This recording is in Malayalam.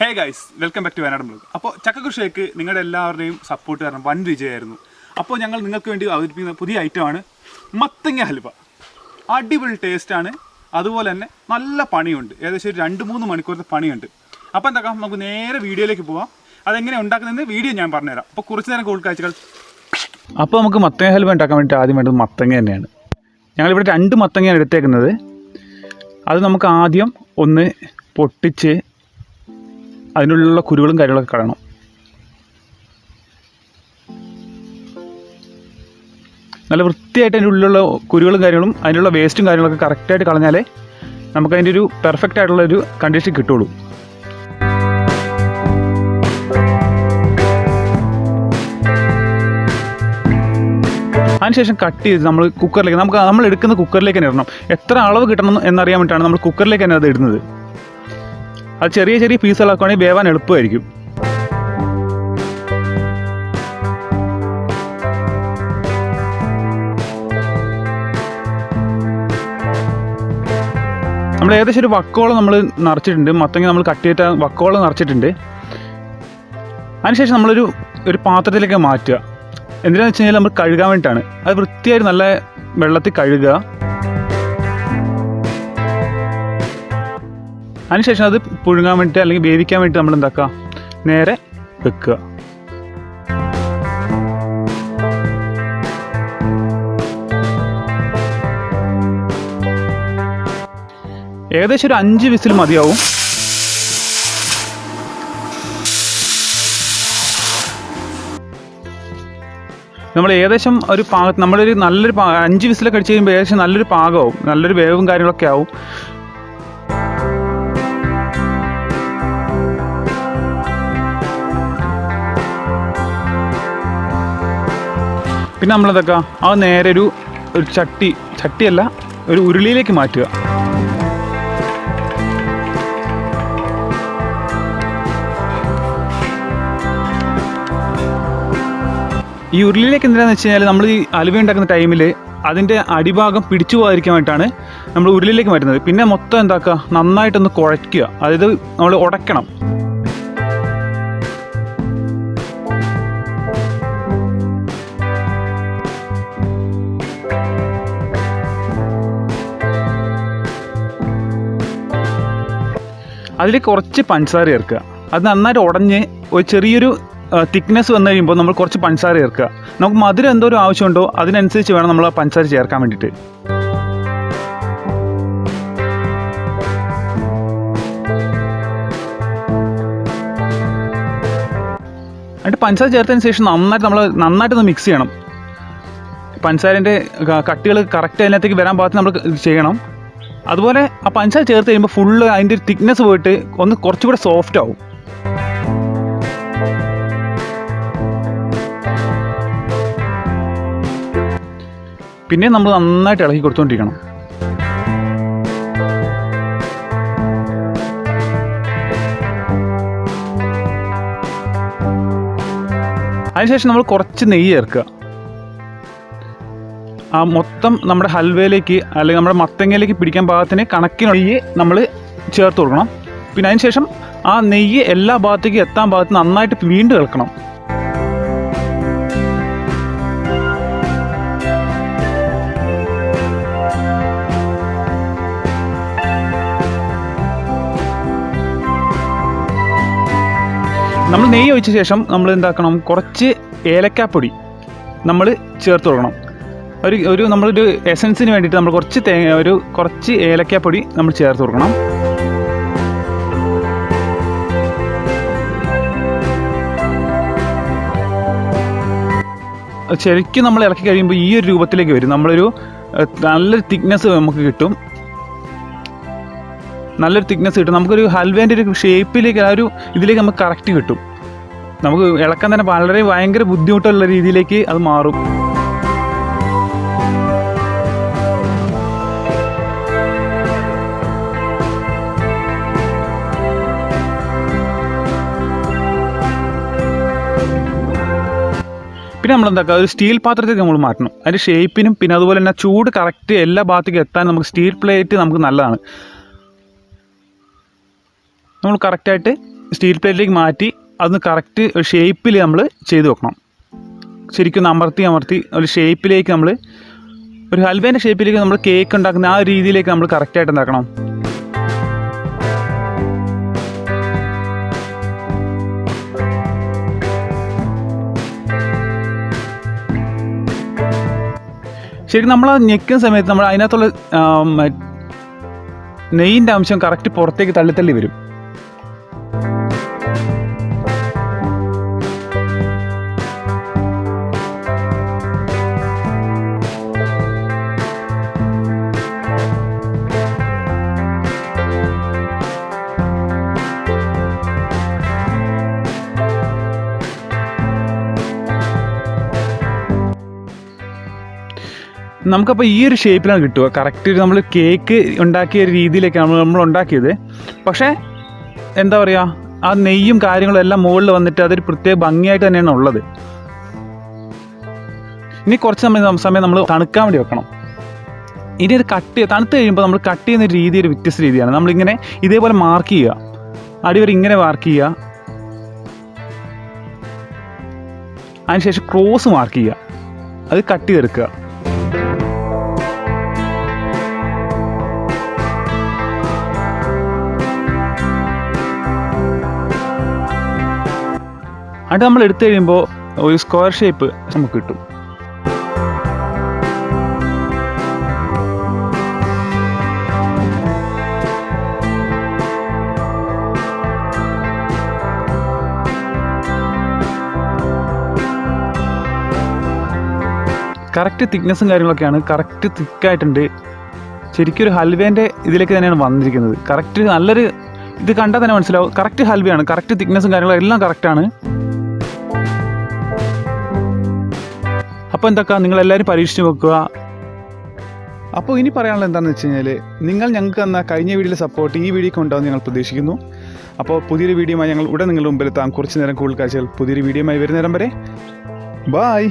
Hey guys, welcome back to Wayanadan. അപ്പോൾ ചക്കകൃഷിക്ക് നിങ്ങളുടെ എല്ലാവരുടെയും സപ്പോർട്ട് കാരണം വൻ വിജയമായിരുന്നു. അപ്പോൾ ഞങ്ങൾ നിങ്ങൾക്ക് വേണ്ടി അവതരിപ്പിക്കുന്ന പുതിയ ഐറ്റമാണ് മത്തങ്ങ ഹൽവ. അടിപൊളി ടേസ്റ്റാണ്, അതുപോലെ തന്നെ നല്ല പണിയുണ്ട്. ഏകദേശം ഒരു 2-3 മണിക്കൂറത്തെ പണിയുണ്ട്. അപ്പോൾ എന്താക്കാം, നമുക്ക് നേരെ വീഡിയോയിലേക്ക് പോവാം. അതെങ്ങനെ ഉണ്ടാക്കുന്നതെന്ന് വീഡിയോ ഞാൻ പറഞ്ഞുതരാം. അപ്പോൾ കുറച്ച് നേരം കൂടുതൽ കാഴ്ചകൾ. അപ്പോൾ നമുക്ക് മത്തങ്ങ ഹൽവ ഉണ്ടാക്കാൻ വേണ്ടി ആദ്യം വേണ്ടത് മത്തങ്ങ തന്നെയാണ്. ഞങ്ങളിവിടെ 2 മത്തങ്ങയാണ് എടുത്തേക്കുന്നത്. അത് നമുക്ക് ആദ്യം ഒന്ന് പൊട്ടിച്ച് അതിനുള്ള കുരുകളും കാര്യങ്ങളൊക്കെ കളയണം. നല്ല വൃത്തിയായിട്ട് അതിൻ്റെ ഉള്ളിലുള്ള കുരുകളും കാര്യങ്ങളും അതിനുള്ള വേസ്റ്റും കാര്യങ്ങളൊക്കെ കറക്റ്റായിട്ട് കളഞ്ഞാലേ നമുക്ക് അതിൻ്റെ ഒരു പെർഫെക്റ്റ് ആയിട്ടുള്ളൊരു കണ്ടീഷൻ കിട്ടുള്ളൂ. അതിനുശേഷം കട്ട് ചെയ്ത് നമ്മൾ കുക്കറിലേക്ക് നമ്മൾ എടുക്കുന്ന കുക്കറിലേക്ക് തന്നെ ഇടണം. എത്ര അളവ് കിട്ടണം എന്നറിയാൻ വേണ്ടിയിട്ടാണ് നമ്മൾ കുക്കറിലേക്ക് തന്നെ അത് ഇടുന്നത്. അത് ചെറിയ ചെറിയ പീസുകളാക്കുകയാണെങ്കിൽ വേവാൻ എളുപ്പമായിരിക്കും. നമ്മൾ ഏകദേശം ഒരു വക്കോളം നമ്മൾ നിറച്ചിട്ടുണ്ട്. മത്തങ്ങ നമ്മൾ കട്ട് ചെയ്തിട്ട് വക്കോളം നിറച്ചിട്ടുണ്ട്. അതിനുശേഷം ഒരു പാത്രത്തിലേക്ക് മാറ്റുക. എന്തിനാണെന്ന് വെച്ച് കഴിഞ്ഞാൽ നമ്മൾ കഴുകാൻ വേണ്ടിയിട്ടാണ്. അത് വൃത്തിയായിട്ട് നല്ല വെള്ളത്തിൽ കഴുകുക. അതിനുശേഷം അത് പുഴുങ്ങാൻ വേണ്ടിയിട്ട് അല്ലെങ്കിൽ വേവിക്കാൻ വേണ്ടിയിട്ട് നമ്മൾ എന്താക്കുക, നേരെ വെക്കുക. ഏകദേശം ഒരു 5 വിസിൽ മതിയാവും. നമ്മൾ ഏകദേശം ഒരു നമ്മളൊരു നല്ലൊരു 5 വിസിലൊക്കെ അടിച്ച് കഴിയുമ്പോൾ ഏകദേശം നല്ലൊരു പാകമാവും, നല്ലൊരു വേവും കാര്യങ്ങളൊക്കെ ആവും. പിന്നെ നമ്മളെന്തൊക്കെ അത് നേരെ ഒരു ചട്ടിയല്ല ഒരു ഉരുളിയിലേക്ക് മാറ്റുക. ഈ ഉരുളിയിലേക്ക് എന്തിനാണെന്ന് വെച്ച് കഴിഞ്ഞാൽ നമ്മൾ ഈ ഹൽവ ഉണ്ടാക്കുന്ന ടൈമിൽ അതിൻ്റെ അടിഭാഗം പിടിച്ചു പോകാതിരിക്കാൻ വേണ്ടിയിട്ടാണ് നമ്മൾ ഉരുളിയിലേക്ക് മാറ്റുന്നത്. പിന്നെ മൊത്തം എന്താക്കുക, നന്നായിട്ടൊന്ന് കുഴയ്ക്കുക. അതായത് നമ്മൾ ഉടയ്ക്കണം. അതിൽ കുറച്ച് പഞ്ചസാര ചേർക്കുക. അത് നന്നായിട്ട് ഉടഞ്ഞ് ഒരു ചെറിയൊരു തിക്നെസ് വന്നു കഴിയുമ്പോൾ നമ്മൾ കുറച്ച് പഞ്ചസാര ചേർക്കുക. നമുക്ക് മധുരം എന്തോ ഒരു ആവശ്യമുണ്ടോ അതിനനുസരിച്ച് വേണം നമ്മൾ ആ പഞ്ചസാര ചേർക്കാൻ വേണ്ടിയിട്ട്. എന്നിട്ട് പഞ്ചസാര ചേർത്തതിന് ശേഷം നന്നായിട്ടൊന്ന് മിക്സ് ചെയ്യണം. പഞ്ചസാരൻ്റെ കട്ടികൾ കറക്റ്റ് അതിനകത്തേക്ക് വരാൻ പാകത്തിന് നമ്മൾ ചെയ്യണം. അതുപോലെ ആ പഞ്ചസാര ചേർത്ത് കഴിയുമ്പോൾ ഫുള്ള് അതിൻ്റെ ഒരു തിക്നെസ് പോയിട്ട് ഒന്ന് കുറച്ചുകൂടെ സോഫ്റ്റ് ആവും. പിന്നെ നമ്മൾ നന്നായിട്ട് ഇളക്കി കൊടുത്തുകൊണ്ടിരിക്കണം. അതിനുശേഷം നമ്മൾ കുറച്ച് നെയ്യ് ചേർക്കുക. ആ മൊത്തം നമ്മുടെ ഹൽവയിലേക്ക് അല്ലെങ്കിൽ നമ്മുടെ മത്തങ്ങയിലേക്ക് പിടിക്കാൻ പാകത്തിന് കണക്കിന് നെയ്യ് നമ്മൾ ചേർത്ത് കൊടുക്കണം. പിന്നെ അതിനുശേഷം ആ നെയ്യ് എല്ലാ ഭാഗത്തേക്കും എത്താൻ പാകത്തിന് നന്നായിട്ട് വീണ്ടും ഇളക്കണം. നമ്മൾ നെയ്യ് ഒഴിച്ച ശേഷം നമ്മൾ എന്താക്കണം, കുറച്ച് ഏലക്കാപ്പൊടി നമ്മൾ ചേർത്ത് കൊടുക്കണം. നമ്മളൊരു എസൻസിന് വേണ്ടിയിട്ട് നമ്മൾ കുറച്ച് ഏലക്കാപ്പൊടി നമ്മൾ ചേർത്ത് കൊടുക്കണം. ശരിക്കും നമ്മൾ ഇളക്കി കഴിയുമ്പോൾ ഈ ഒരു രൂപത്തിലേക്ക് വരും. നല്ലൊരു തിക്നെസ് നമുക്ക് കിട്ടും. നമുക്കൊരു ഹൽവേൻ്റെ ഒരു ഷേപ്പിലേക്ക് ഇതിലേക്ക് നമുക്ക് കറക്റ്റ് കിട്ടും. നമുക്ക് ഇളക്കാൻ തന്നെ ഭയങ്കര ബുദ്ധിമുട്ടുള്ള രീതിയിലേക്ക് അത് മാറും. പിന്നെ നമ്മളെന്താക്കുക, ഒരു സ്റ്റീൽ പാത്രത്തേക്ക് നമ്മൾ മാറ്റണം. അതിൻ്റെ ഷേപ്പിനും പിന്നെ അതുപോലെ തന്നെ ചൂട് കറക്റ്റ് എല്ലാ ഭാഗത്തേക്കും എത്താൻ നമുക്ക് സ്റ്റീൽ പ്ലേറ്റ് നമുക്ക് നല്ലതാണ്. നമ്മൾ കറക്റ്റായിട്ട് സ്റ്റീൽ പ്ലേറ്റിലേക്ക് മാറ്റി അതൊന്ന് കറക്റ്റ് ഷേപ്പിൽ നമ്മൾ ചെയ്ത് വെക്കണം. ശരിക്കും അമർത്തി ഒരു ഷേപ്പിലേക്ക് നമ്മൾ ഒരു ഹൽവേൻ്റെ ഷേപ്പിലേക്ക് നമ്മൾ കേക്ക് ഉണ്ടാക്കുന്ന ആ ഒരു രീതിയിലേക്ക് നമ്മൾ കറക്റ്റായിട്ട് ഉണ്ടാക്കണം. ശരിക്കും നമ്മൾ ഞെക്കുന്ന സമയത്ത് നമ്മൾ അതിനകത്തുള്ള നെയ്യിൻ്റെ അംശം കറക്റ്റ് പുറത്തേക്ക് തള്ളി വരും. നമുക്കപ്പോൾ ഈ ഒരു ഷേപ്പിലാണ് കിട്ടുക. കറക്റ്റ് നമ്മൾ കേക്ക് ഉണ്ടാക്കിയ ഒരു രീതിയിലേക്കാണ് നമ്മൾ ഉണ്ടാക്കിയത്. പക്ഷേ എന്താ പറയുക, ആ നെയ്യും കാര്യങ്ങളും എല്ലാം മുകളിൽ വന്നിട്ട് അതൊരു പ്രത്യേക ഭംഗിയായിട്ട് തന്നെയാണ് ഉള്ളത്. ഇനി കുറച്ച് സമയം നമ്മൾ തണുക്കാൻ വേണ്ടി വെക്കണം. ഇനി ഇത് തണുത്ത് കഴിയുമ്പോൾ നമ്മൾ കട്ട് ചെയ്യുന്ന രീതി ഒരു വ്യത്യസ്ത രീതിയാണ്. നമ്മളിങ്ങനെ ഇതേപോലെ മാർക്ക് ചെയ്യുക, അടിവരെ ഇങ്ങനെ മാർക്ക് ചെയ്യുക, അതിനുശേഷം ക്രോസ് മാർക്ക് ചെയ്യുക, അത് കട്ട് ചെയ്തെടുക്കുക. അത് നമ്മൾ എടുത്തു കഴിയുമ്പോൾ ഒരു സ്ക്വയർ ഷേപ്പ് നമുക്ക് കിട്ടും. കറക്റ്റ് തിക്നെസ്സും കാര്യങ്ങളൊക്കെയാണ്, കറക്റ്റ് തിക്കായിട്ടുണ്ട്. ശരിക്കും ഒരു ഹൽവേൻ്റെ ഇതിലേക്ക് തന്നെയാണ് വന്നിരിക്കുന്നത്. കറക്റ്റ് നല്ലൊരു ഇത് കണ്ടാൽ തന്നെ മനസ്സിലാവും കറക്റ്റ് ഹൽവയാണ്. കറക്റ്റ് തിക്നെസ്സും കാര്യങ്ങളും എല്ലാം കറക്റ്റാണ്. അപ്പോൾ എന്തൊക്കെ നിങ്ങളെല്ലാവരും പരീക്ഷിച്ച് നോക്കുക. അപ്പോൾ ഇനി പറയാനുള്ളത് എന്താണെന്ന് വെച്ച് കഴിഞ്ഞാൽ, നിങ്ങൾ ഞങ്ങൾക്ക് തന്ന കഴിഞ്ഞ വീഡിയോയിലെ സപ്പോർട്ട് ഈ വീഡിയോക്ക് ഉണ്ടാവുമെന്ന് ഞങ്ങൾ പ്രതീക്ഷിക്കുന്നു. അപ്പോൾ പുതിയൊരു വീഡിയോയുമായി ഞങ്ങൾ ഉടൻ നിങ്ങളുടെ മുമ്പിലെത്താം. കുറച്ച് നേരം കൂടുതൽ കാഴ്ചകൾ പുതിയൊരു വീഡിയോയുമായി വരുന്ന നേരം വരെ ബായ്.